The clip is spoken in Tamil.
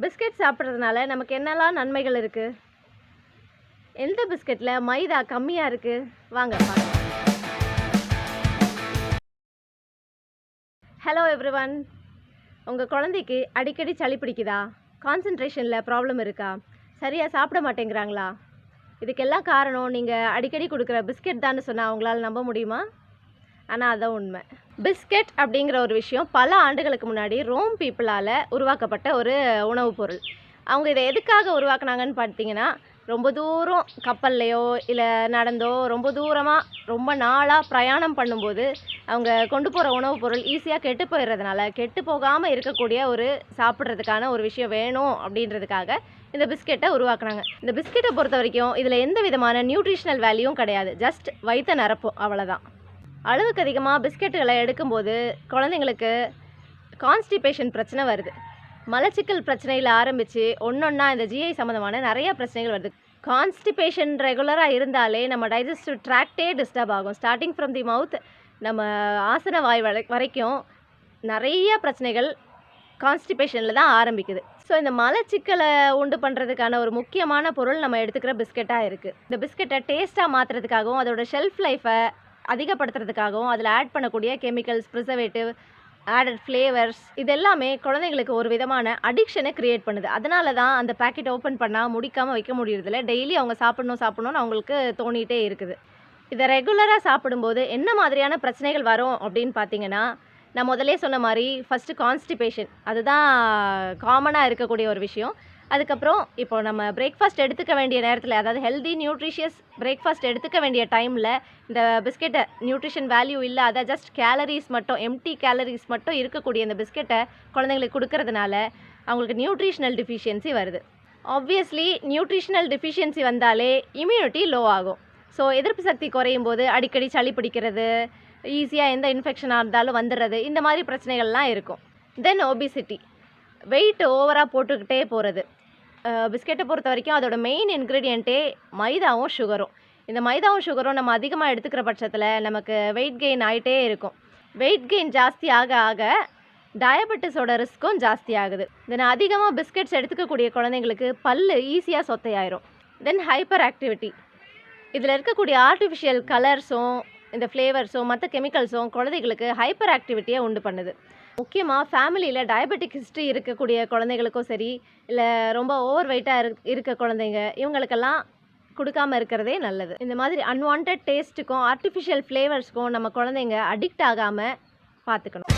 பிஸ்கெட் சாப்பிட்றதுனால நமக்கு என்னெல்லாம் நன்மைகள் இருக்குது? எந்த பிஸ்கெட்டில் மைதா கம்மியாக இருக்குது? வாங்க பார்க்கலாம். Hello everyone. உங்கள் குழந்தைக்கு அடிக்கடி சளி பிடிக்குதா? கான்சன்ட்ரேஷனில் ப்ராப்ளம் இருக்கா? சரியாக சாப்பிட மாட்டேங்கிறாங்களா? இதுக்கெல்லாம் காரணம் நீங்கள் அடிக்கடி கொடுக்குற பிஸ்கெட் தான் சொன்னால் அவங்களால நம்ப முடியுமா? ஆனால் அதான் உண்மை. பிஸ்கெட் அப்படிங்கிற ஒரு விஷயம் பல ஆண்டுகளுக்கு முன்னாடி ரோம் பீப்புளால் உருவாக்கப்பட்ட ஒரு உணவுப் பொருள். அவங்க இதை எதுக்காக உருவாக்குனாங்கன்னு பார்த்தீங்கன்னா, ரொம்ப தூரம் கப்பல்லையோ இல்லை நடந்தோ ரொம்ப தூரமாக ரொம்ப நாளாக பிரயாணம் பண்ணும்போது அவங்க கொண்டு போகிற உணவுப் பொருள் ஈஸியாக கெட்டு போயிடுறதுனால, கெட்டு போகாமல் இருக்கக்கூடிய ஒரு சாப்பிட்றதுக்கான ஒரு விஷயம் வேணும் அப்படின்றதுக்காக இந்த பிஸ்கெட்டை உருவாக்குனாங்க. இந்த பிஸ்கெட்டை பொறுத்த வரைக்கும் இதில் எந்த விதமான நியூட்ரிஷனல் வேல்யூவும் கிடையாது. ஜஸ்ட் வயிற்றை நிரப்பும், அவ்வளோதான். அளவுக்கு அதிகமாக பிஸ்கெட்டுகளை எடுக்கும்போது குழந்தைங்களுக்கு கான்ஸ்டிபேஷன் பிரச்சனை வருது. மலச்சிக்கல் பிரச்சனையில் ஆரம்பித்து ஒன்றொன்னா இந்த ஜிஐ சம்மந்தமான நிறையா பிரச்சனைகள் வருது. கான்ஸ்டிபேஷன் ரெகுலராக இருந்தாலே நம்ம டைஜஸ்டிவ் ட்ராக்டே டிஸ்டர்ப் ஆகும். ஸ்டார்டிங் ஃப்ரம் தி மவுத் நம்ம ஆசன வாய் வரைக்கும் நிறைய பிரச்சனைகள் கான்ஸ்டிபேஷனில் தான் ஆரம்பிக்குது. ஸோ இந்த மலச்சிக்கலை உண்டு பண்ணுறதுக்கான ஒரு முக்கியமான பொருள் நம்ம எடுத்துக்கிற பிஸ்கெட்டாக இருக்குது. இந்த பிஸ்கெட்டை டேஸ்ட்டாக மாற்றுறதுக்காகவும் அதோட ஷெல்ஃப் லைஃப்பை அதிகப்படுத்துறதுக்காகவும் அதில் ஆட் பண்ணக்கூடிய கெமிக்கல்ஸ், ப்ரிசர்வேட்டிவ், ஆடட் ஃப்ளேவர்ஸ் இது எல்லாமே குழந்தைங்களுக்கு ஒரு விதமான அடிக்ஷனை க்ரியேட் பண்ணுது. அதனால தான் அந்த பேக்கெட் ஓப்பன் பண்ணால் முடிக்காமல் வைக்க முடியறதில்ல. டெய்லி அவங்க சாப்பிட்ணுன்னு அவங்களுக்கு தோணிகிட்டே இருக்குது. இதை ரெகுலராக சாப்பிடும்போது என்ன மாதிரியான பிரச்சனைகள் வரும் அப்படின்னு பார்த்தீங்கன்னா, நான் முதலே சொன்ன மாதிரி ஃபஸ்ட்டு கான்ஸ்டிபேஷன், அதுதான் காமனாக இருக்கக்கூடிய ஒரு விஷயம். அதுக்கப்புறம் இப்போ நம்ம பிரேக்ஃபாஸ்ட் எடுத்துக்க வேண்டிய நேரத்தில், அதாவது ஹெல்தி நியூட்ரிஷியஸ் பிரேக்ஃபாஸ்ட் எடுத்துக்க வேண்டிய டைமில் இந்த பிஸ்கெட்டை நியூட்ரிஷன் வேல்யூ இல்லாத ஜஸ்ட் கேலரிஸ் மட்டும், எம்டி கேலரிஸ் மட்டும் இருக்கக்கூடிய இந்த பிஸ்கெட்டை குழந்தைங்களுக்கு கொடுக்கறதுனால அவங்களுக்கு நியூட்ரிஷனல் டிஃபிஷியன்சி வருது. ஆப்வியஸ்லி நியூட்ரிஷனல் டிஃபிஷியன்சி வந்தாலே இம்யூனிட்டி லோ ஆகும். ஸோ எதிர்ப்பு சக்தி குறையும் போது அடிக்கடி சளி பிடிக்கிறது, ஈஸியாக எந்த இன்ஃபெக்ஷனாக இருந்தாலும் வந்துடுறது, இந்த மாதிரி பிரச்சனைகள்லாம் இருக்கும். தென் ஒபிசிட்டி, வெயிட் ஓவராக போட்டுக்கிட்டே போகிறது. பிஸ்கெட்டை பொறுத்த வரைக்கும் அதோட மெயின் இன்க்ரீடியண்ட்டே மைதாவும் சுகரும். இந்த மைதாவும் சுகரும் நம்ம அதிகமாக எடுத்துக்கிற பட்சத்தில் நமக்கு வெயிட் கெயின் ஆகிட்டே இருக்கும். வெயிட் கெயின் ஜாஸ்தி ஆக ஆக டயபெட்டிஸோட ரிஸ்க்கும் ஜாஸ்தி ஆகுது. தென் அதிகமாக பிஸ்கெட்ஸ் எடுத்துக்கக்கூடிய குழந்தைங்களுக்கு பல்லு ஈஸியாக சொத்தையாயிரும். தென் ஹைப்பர் ஆக்டிவிட்டி, இதில் இருக்கக்கூடிய ஆர்டிஃபிஷியல் கலர்ஸும் இந்த ஃப்ளேவர்ஸும் மற்ற கெமிக்கல்ஸும் குழந்தைகளுக்கு ஹைப்பர் ஆக்டிவிட்டியை உண்டு பண்ணுது. முக்கியமாக ஃபேமிலியில் டயபெட்டிக் ஹிஸ்ட்ரி இருக்கக்கூடிய குழந்தைகளுக்கும் சரி, இல்லை ரொம்ப ஓவர் வெயிட்டாக இருக்க குழந்தைங்க, இவங்களுக்கெல்லாம் கொடுக்காமல் இருக்கிறதே நல்லது. இந்த மாதிரி அன்வான்ட் டேஸ்ட்டுக்கும் ஆர்டிஃபிஷியல் ஃப்ளேவர்ஸ்க்கும் நம்ம குழந்தைங்க அடிக்ட் ஆகாமல் பார்த்துக்கணும்.